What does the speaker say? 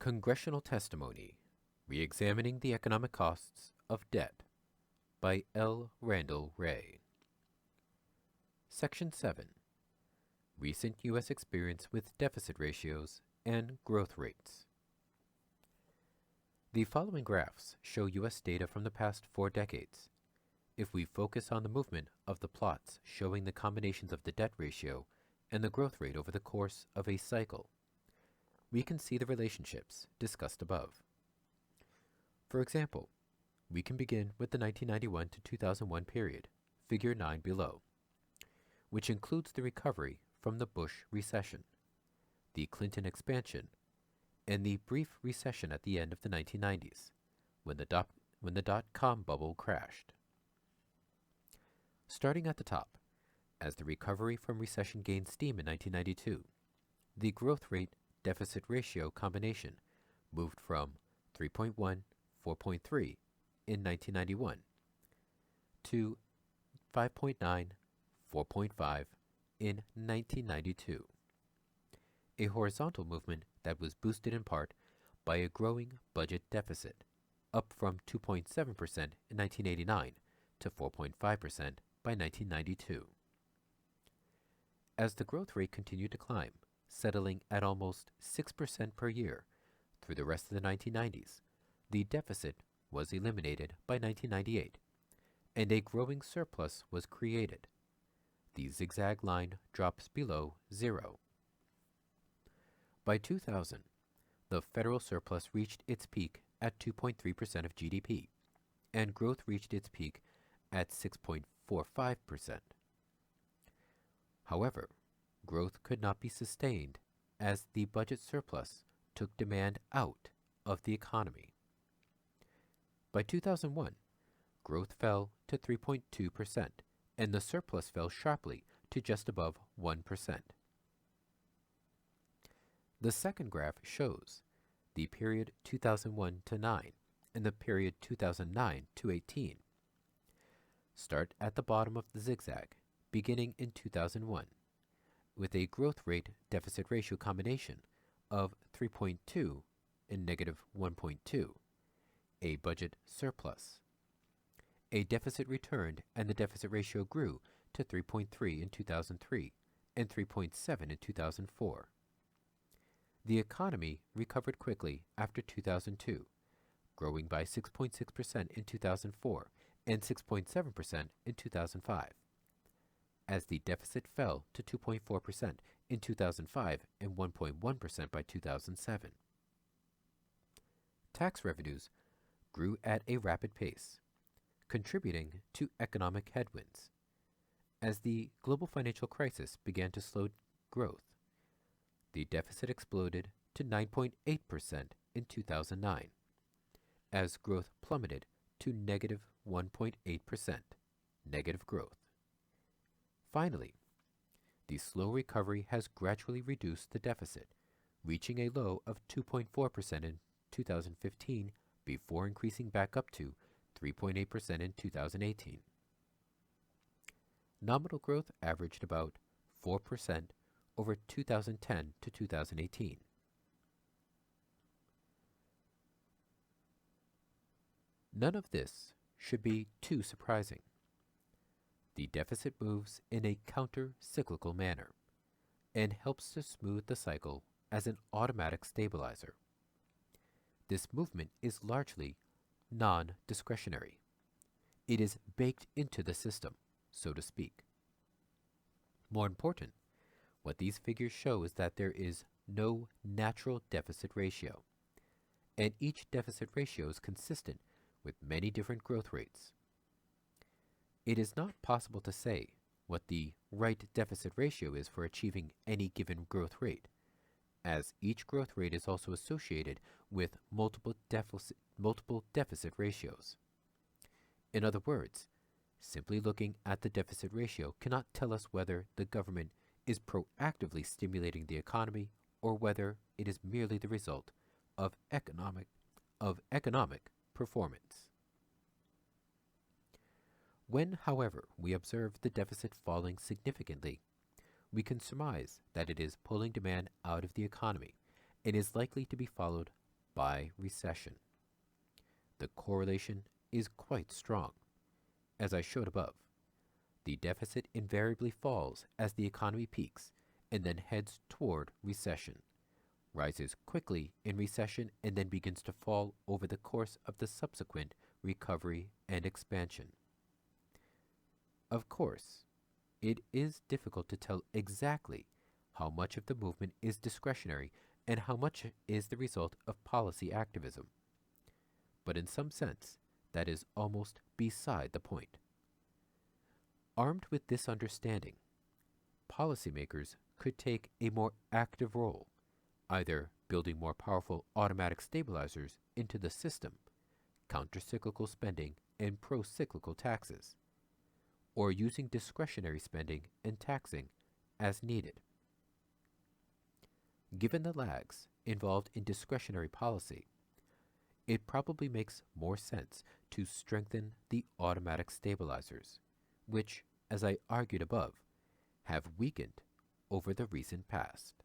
Congressional Testimony, Reexamining the Economic Costs of Debt by L. Randall Wray. Section 7. Recent U.S. Experience with Deficit Ratios and Growth Rates. The following graphs show U.S. data from the past 4 decades. If we focus on the movement of the plots showing the combinations of the debt ratio and the growth rate over the course of a cycle, we can see the relationships discussed above. For example, we can begin with the 1991 to 2001 period, figure 9 below, which includes the recovery from the Bush recession, the Clinton expansion, and the brief recession at the end of the 1990s, when the dot-com bubble crashed. Starting at the top, as the recovery from recession gained steam in 1992, the growth rate deficit ratio combination moved from 3.1, 4.3 in 1991 to 5.9, 4.5 in 1992. A horizontal movement that was boosted in part by a growing budget deficit, up from 2.7% in 1989 to 4.5% by 1992. As the growth rate continued to climb, settling at almost 6% per year through the rest of the 1990s, the deficit was eliminated by 1998, and a growing surplus was created. The zigzag line drops below zero. By 2000, the federal surplus reached its peak at 2.3% of GDP, and growth reached its peak at 6.45%. However, growth could not be sustained as the budget surplus took demand out of the economy. By 2001, growth fell to 3.2%, and the surplus fell sharply to just above 1%. The second graph shows the period 2001 to 9 and the period 2009 to 18. Start at the bottom of the zigzag, beginning in 2001, with a growth rate deficit ratio combination of 3.2 and negative 1.2, a budget surplus. A deficit returned and the deficit ratio grew to 3.3 in 2003 and 3.7 in 2004. The economy recovered quickly after 2002, growing by 6.6% in 2004 and 6.7% in 2005, as the deficit fell to 2.4% in 2005 and 1.1% by 2007. Tax revenues grew at a rapid pace, contributing to economic headwinds. As the global financial crisis began to slow growth, the deficit exploded to 9.8% in 2009, as growth plummeted to negative 1.8%, negative growth. Finally, the slow recovery has gradually reduced the deficit, reaching a low of 2.4% in 2015 before increasing back up to 3.8% in 2018. Nominal growth averaged about 4% over 2010 to 2018. None of this should be too surprising. The deficit moves in a counter-cyclical manner and helps to smooth the cycle as an automatic stabilizer. This movement is largely non-discretionary. It is baked into the system, so to speak. More important, what these figures show is that there is no natural deficit ratio, and each deficit ratio is consistent with many different growth rates. It is not possible to say what the right deficit ratio is for achieving any given growth rate, as each growth rate is also associated with multiple deficit ratios. In other words, simply looking at the deficit ratio cannot tell us whether the government is proactively stimulating the economy or whether it is merely the result of economic performance. When, however, we observe the deficit falling significantly, we can surmise that it is pulling demand out of the economy and is likely to be followed by recession. The correlation is quite strong. As I showed above, the deficit invariably falls as the economy peaks and then heads toward recession, rises quickly in recession, and then begins to fall over the course of the subsequent recovery and expansion. Of course, it is difficult to tell exactly how much of the movement is discretionary and how much is the result of policy activism. But in some sense, that is almost beside the point. Armed with this understanding, policymakers could take a more active role, either building more powerful automatic stabilizers into the system, countercyclical spending and pro-cyclical taxes, or using discretionary spending and taxing as needed. Given the lags involved in discretionary policy, it probably makes more sense to strengthen the automatic stabilizers, which, as I argued above, have weakened over the recent past.